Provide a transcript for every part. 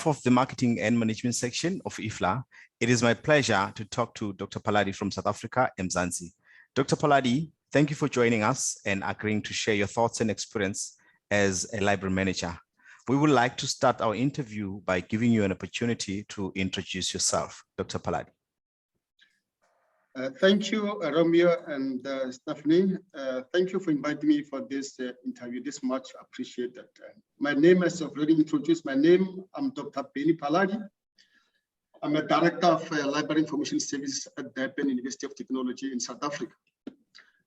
behalf of the Marketing and Management section of IFLA, it is my pleasure to talk to Dr. Phaladi from South Africa, Mzansi. Dr. Phaladi, thank you for joining us and agreeing to share your thoughts and experience as a library manager. We would like to start our interview by giving you an opportunity to introduce yourself, Dr. Phaladi. Thank you, Romeo and Stephanie. Thank you for inviting me for this interview. This much appreciated. My name, as I've already introduced, I'm Dr. Phineas Phaladi. I'm a Director of Library Information Services at Durban University of Technology in South Africa.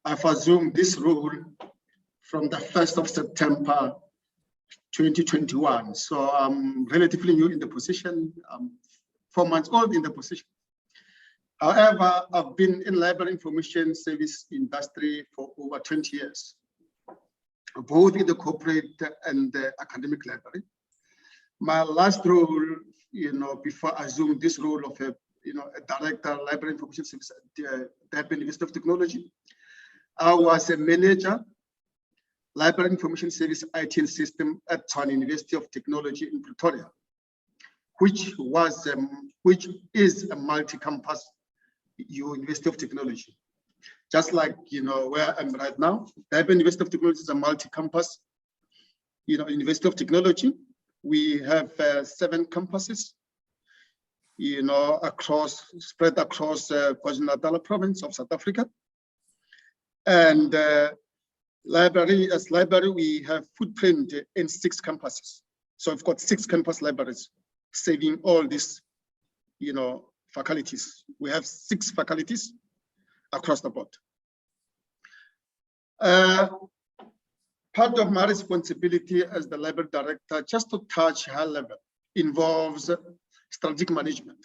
I've assumed this role from the 1st of September 2021. So I'm relatively new in the position. I'm 4 months old in the position. However, I've been in library information service industry for over 20 years, both in the corporate and the academic library. My last role, before I assumed this role of a director library information service at the Durban University of Technology, I was a manager library information service IT and system at Tshwane University of Technology in Pretoria, which is a multi-campus University of Technology. Just like where I'm right now, Durban University of Technology is a multi-campus University of Technology. We have 7 campuses spread across KwaZulu-Natal province of South Africa. And library, we have footprint in 6 campuses. So we've got 6 campus libraries serving all these faculties. We have 6 faculties across the board. Part of my responsibility as the library director, just to touch high level, involves strategic management.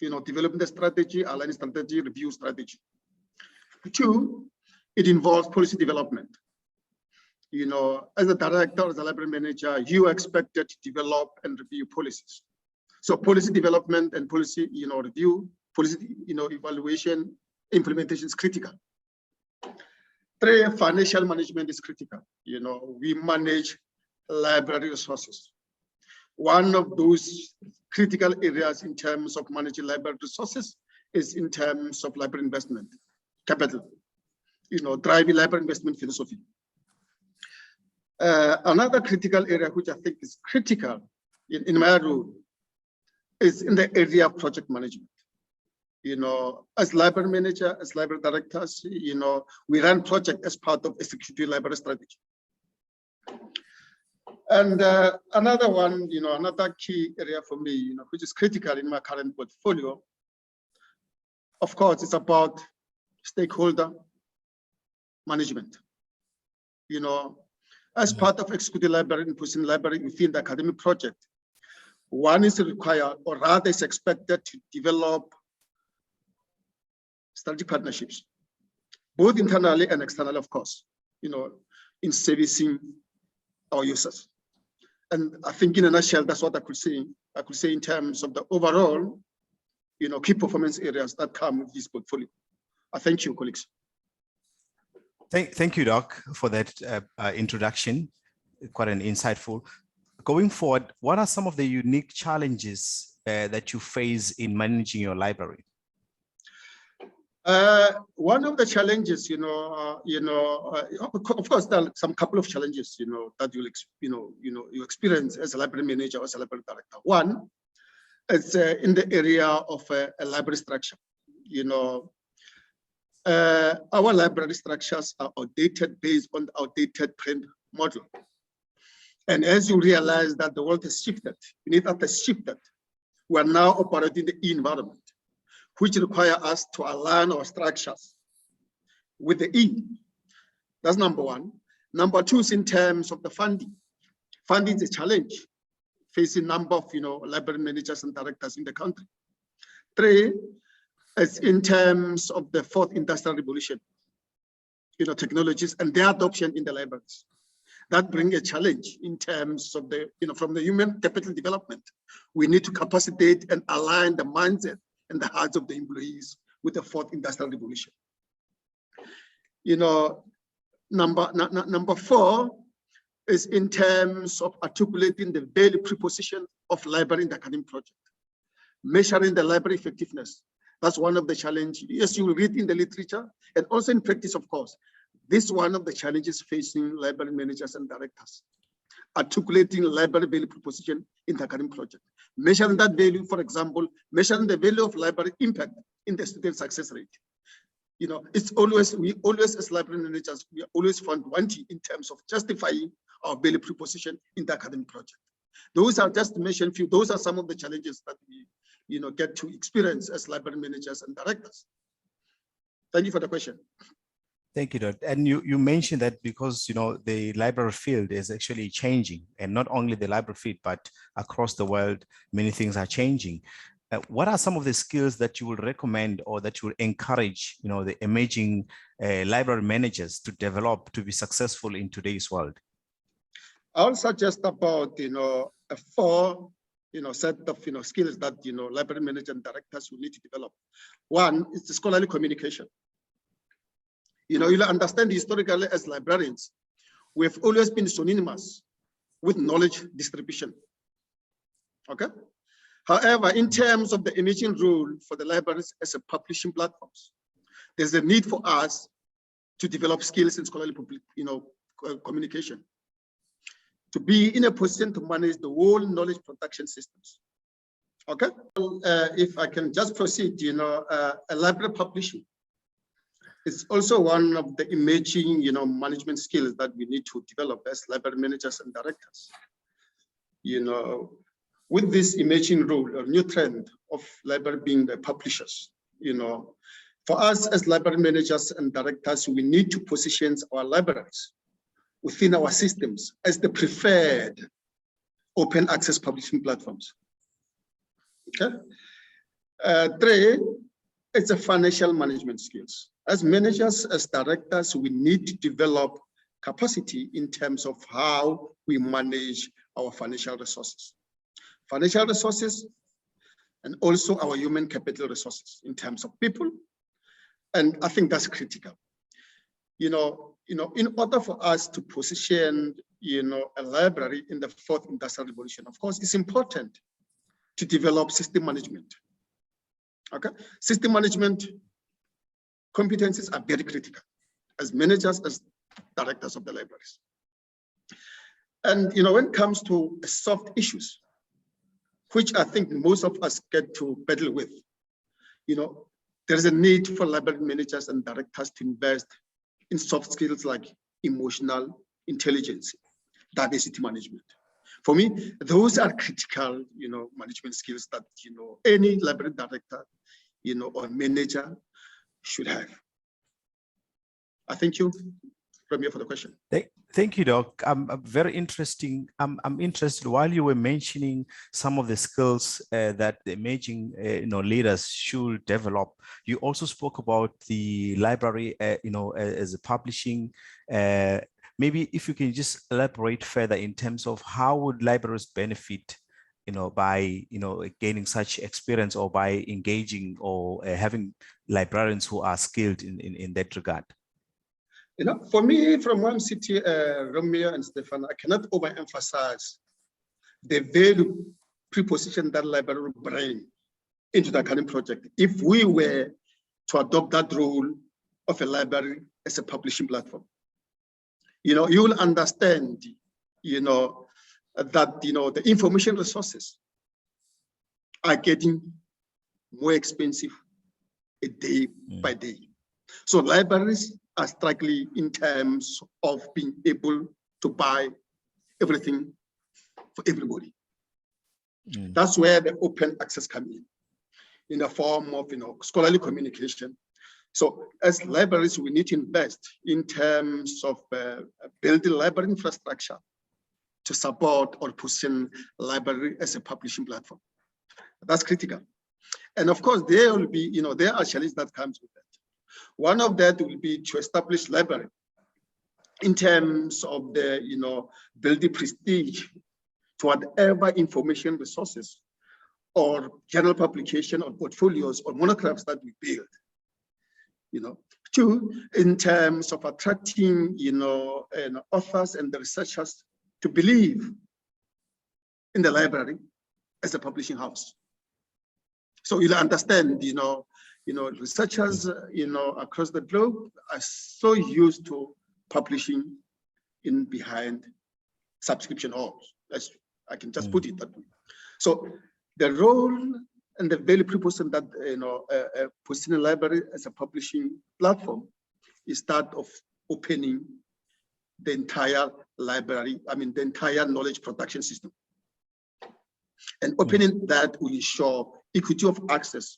Developing the strategy, aligning strategy, review strategy. 2, it involves policy development. As a director, as a library manager, you are expected to develop and review policies. So policy development and policy, review, policy, evaluation, implementation is critical. 3, financial management is critical. We manage library resources. One of those critical areas in terms of managing library resources is in terms of library investment, capital, driving library investment philosophy. Another critical area, which I think is critical in my role, is in the area of project management. As library manager, as library directors, we run projects as part of executive library strategy. And another one, another key area for me, which is critical in my current portfolio, of course, it's about stakeholder management. As part of executive library and pushing library within the academic project, one is required, or rather is expected, to develop strategic partnerships, both internally and externally, of course, in servicing our users. And I think in a nutshell, that's what I could say. I could say in terms of the overall, key performance areas that come with this portfolio. I thank you, colleagues. Thank you, Doc, for that introduction. Quite an insightful. Going forward, what are some of the unique challenges that you face in managing your library? One of the challenges, of course, there are some couple of challenges, that you experience as a library manager or as a library director. One is in the area of a library structure. Our library structures are outdated based on the outdated print model. And as you realize that the world has shifted, that has shifted, we are now operating the e-environment, which require us to align our structures with the E. That's number 1. Number 2 is in terms of the funding. Funding is a challenge facing number of library managers and directors in the country. 3 is in terms of the 4th industrial revolution, technologies and their adoption in the libraries. That brings a challenge in terms of the, from the human capital development. We need to capacitate and align the mindset and the hearts of the employees with the 4th industrial revolution. Number 4 is in terms of articulating the value proposition of library in the academic project. Measuring the library effectiveness. That's one of the challenges. Yes, you will read in the literature and also in practice, of course. This is one of the challenges facing library managers and directors. Articulating library value proposition in the academic project. Measuring that value, for example, measuring the value of library impact in the student success rate. You know, it's always, we always as library managers, we are always found wanting in terms of justifying our value proposition in the academic project. Those are just to mention few, those are some of the challenges that we, you know, get to experience as library managers and directors. Thank you for the question. Thank you, Dr. And you mentioned that because, you know, the library field is actually changing, and not only the library field, but across the world, many things are changing. What are some of the skills that you would recommend or that you would encourage, you know, the emerging library managers to develop to be successful in today's world? I'll suggest about, you know, a four, you know, set of, you know, skills that, you know, library managers and directors will need to develop. One is the scholarly communication. You know, you'll understand historically as librarians, we have always been synonymous with knowledge distribution. Okay. However, in terms of the emerging role for the libraries as a publishing platforms, there's a need for us to develop skills in scholarly public, you know, communication, to be in a position to manage the whole knowledge production systems. Okay. If I can just proceed, you know, a library publishing. It's also one of the emerging, you know, management skills that we need to develop as library managers and directors. You know, with this emerging role or new trend of library being the publishers, you know, for us as library managers and directors, we need to position our libraries within our systems as the preferred open access publishing platforms. Okay. Three, it's a financial management skills. As managers, as directors, we need to develop capacity in terms of how we manage our financial resources. Financial resources, and also our human capital resources in terms of people. And I think that's critical. You know, in order for us to position, you know, a library in the fourth industrial revolution, of course, it's important to develop system management. Okay, system management competencies are very critical as managers, as directors of the libraries. And, you know, when it comes to soft issues, which I think most of us get to battle with, you know, there is a need for library managers and directors to invest in soft skills like emotional intelligence, diversity management. For me, those are critical, you know, management skills that, you know, any library director, you know, or manager should have. I thank you, Romeo, for the question. Thank you, Doc. Very interesting. I'm interested, while you were mentioning some of the skills that the emerging you know, leaders should develop, you also spoke about the library, you know, as a publishing. Maybe if you can just elaborate further in terms of how would libraries benefit, you know, by, you know, gaining such experience, or by engaging or having librarians who are skilled in that regard? You know, for me, from one city, Romeo and Stefan, I cannot overemphasize the value preposition that library will bring into the academic project if we were to adopt that role of a library as a publishing platform. You know, you will understand, you know, that, you know, the information resources are getting more expensive a day by day. So libraries are struggling in terms of being able to buy everything for everybody. That's where the open access comes in the form of, you know, scholarly communication. So as libraries, we need to invest in terms of building library infrastructure to support or position library as a publishing platform. That's critical. And of course, there will be, you know, there are challenges that comes with that. One of that will be to establish library in terms of the, you know, building prestige to whatever information resources or journal publication or portfolios or monographs that we build. You know, two, in terms of attracting, you know, authors and the researchers to believe in the library as a publishing house. So you'll understand, researchers, across the globe are so used to publishing in behind subscription halls. I can just put it that way. So the role and the value proposition that positioning library as a publishing platform is that of opening the entire library, the entire knowledge production system. And opening that will ensure equity of access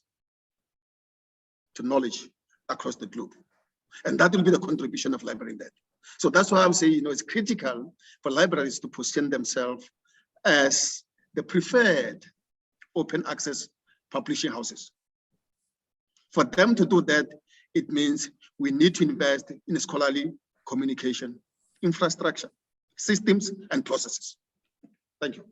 to knowledge across the globe. And that will be the contribution of library in that. So that's why I'm saying, it's critical for libraries to position themselves as the preferred open access publishing houses. For them to do that, it means we need to invest in scholarly communication, infrastructure, systems, and processes. Thank you.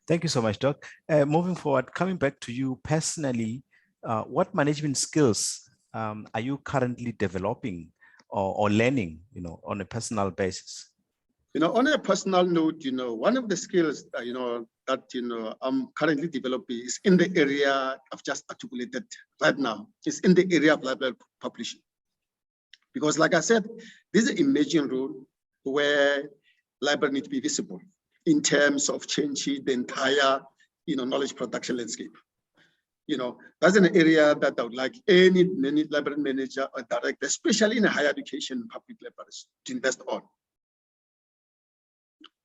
Thank you so much, Doc. Moving forward, coming back to you personally, what management skills are you currently developing or learning, on a personal basis? On a personal note, one of the skills that I'm currently developing is in the area I've just articulated right now. It's in the area of library publishing. Because like I said, this is an emerging role where library need to be visible in terms of changing the entire knowledge production landscape. That's an area that I would like any library manager or director, especially in higher education public libraries, to invest on.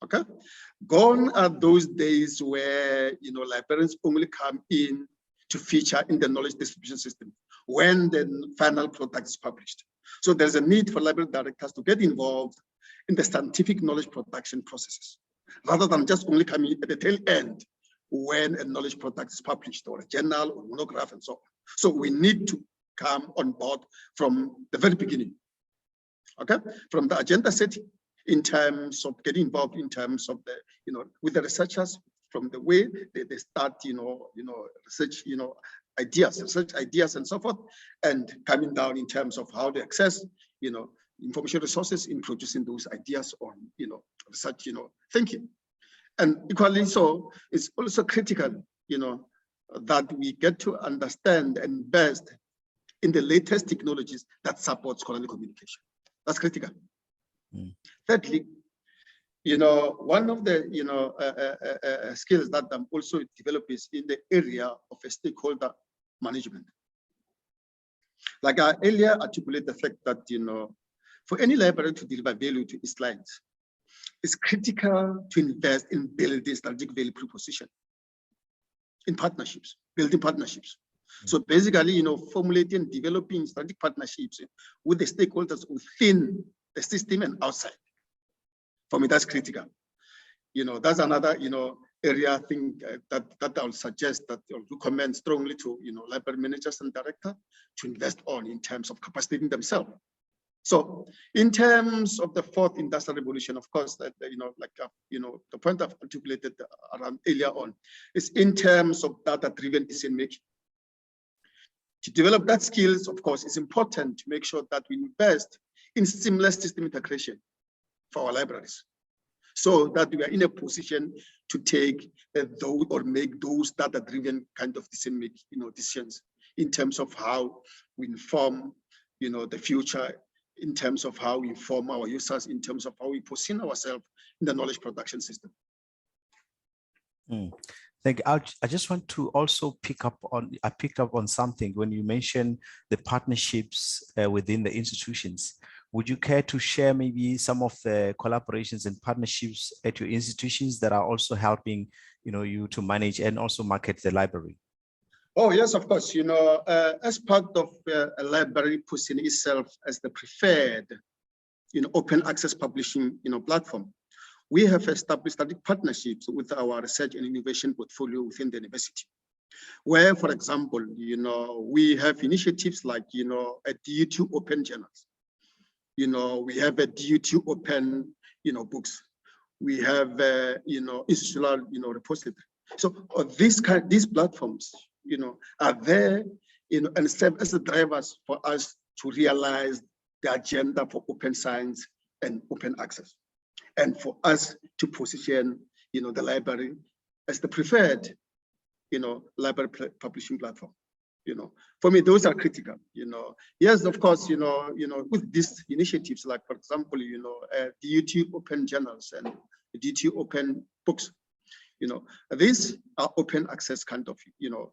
Okay, gone are those days where librarians only come in to feature in the knowledge distribution system when the final product is published. So there's a need for library directors to get involved in the scientific knowledge production processes, rather than just only coming at the tail end when a knowledge product is published, or a journal or monograph and so on. So we need to come on board from the very beginning, okay, from the agenda setting, in terms of getting involved in terms of the, with the researchers, from the way they start, research, research ideas and so forth, and coming down in terms of how they access, information resources in producing those ideas on, research, thinking. And equally so, it's also critical, that we get to understand and invest in the latest technologies that support scholarly communication. That's critical. Thirdly, one of the skills that I'm also developing is in the area of a stakeholder management. Like I earlier articulated the fact that for any library to deliver value to its clients, it's critical to invest in building strategic value proposition, in partnerships, building partnerships. So basically, formulating and developing strategic partnerships with the stakeholders within the system and outside. For me, that's critical. That's another, area I think that I would suggest, that I would recommend strongly to, library managers and directors to invest on in terms of capacitating themselves. So in terms of the fourth industrial revolution, of course, that, the point I've articulated around earlier on is in terms of data-driven decision-making. To develop that skills, of course, it's important to make sure that we invest in seamless system integration for our libraries, so that we are in a position to take those or make those data-driven kind of decisions in terms of how we inform, the future, in terms of how we inform our users, in terms of how we position ourselves in the knowledge production system. Thank you. I just want to also picked up on something when you mentioned the partnerships within the institutions. Would you care to share maybe some of the collaborations and partnerships at your institutions that are also helping, you to manage and also market the library? Oh, yes, of course. As part of a library positioning itself as the preferred, open access publishing, platform, we have established strategic partnerships with our research and innovation portfolio within the university, where, for example, we have initiatives like, a DU2 open journals. We have a DU2 open, books. We have, institutional, repository. So these platforms, are there, and serve as the drivers for us to realize the agenda for open science and open access, and for us to position, the library as the preferred, library publishing platform. For me, those are critical. Yes, of course, with these initiatives, like for example, DUT open journals and DUT open books, these are open access kind of,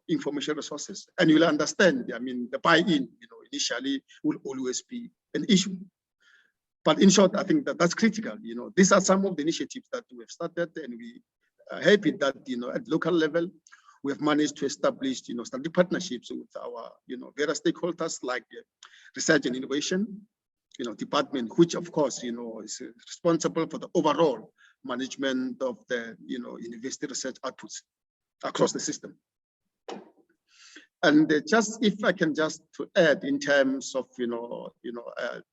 information resources. And you'll understand, I mean, the buy-in, initially will always be an issue. But in short, I think that's critical. These are some of the initiatives that we have started, and we are happy that, at local level, we have managed to establish, strategic partnerships with our, various stakeholders like research and innovation, department, which of course, is responsible for the overall management of the, university research outputs across the system. And just if I can just to add in terms of,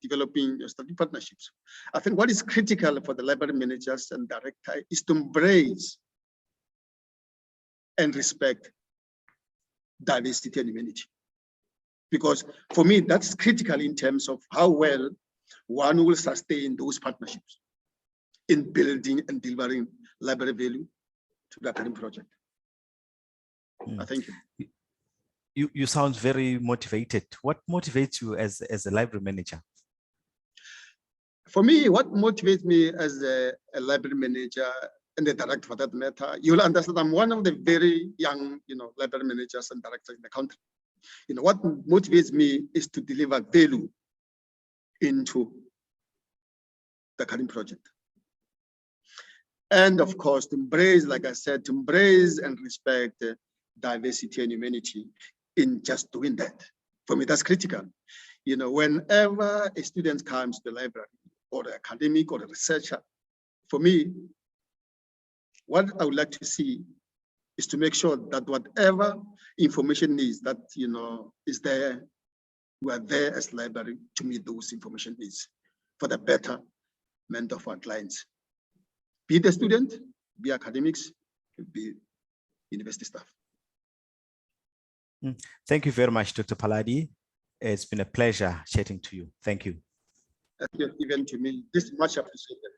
developing strategic partnerships, I think what is critical for the library managers and director is to embrace and respect diversity and humanity. Because for me, that's critical in terms of how well one will sustain those partnerships in building and delivering library value to the academic project. Thank you. You sound very motivated. What motivates you as a library manager? For me, what motivates me as a library manager and the director for that matter, you'll understand I'm one of the very young, library managers and directors in the country. What motivates me is to deliver value into the academic project. And of course, to embrace, like I said, to embrace and respect diversity and humanity in just doing that. For me, that's critical. Whenever a student comes to the library, or the academic or the researcher, for me, what I would like to see is to make sure that whatever information needs that, is there, we are there as library to meet those information needs for the betterment of our clients. Be the student, be academics, be university staff. Thank you very much, Dr. Phaladi. It's been a pleasure chatting to you. Thank you. Thank you, even to me. This is much appreciated.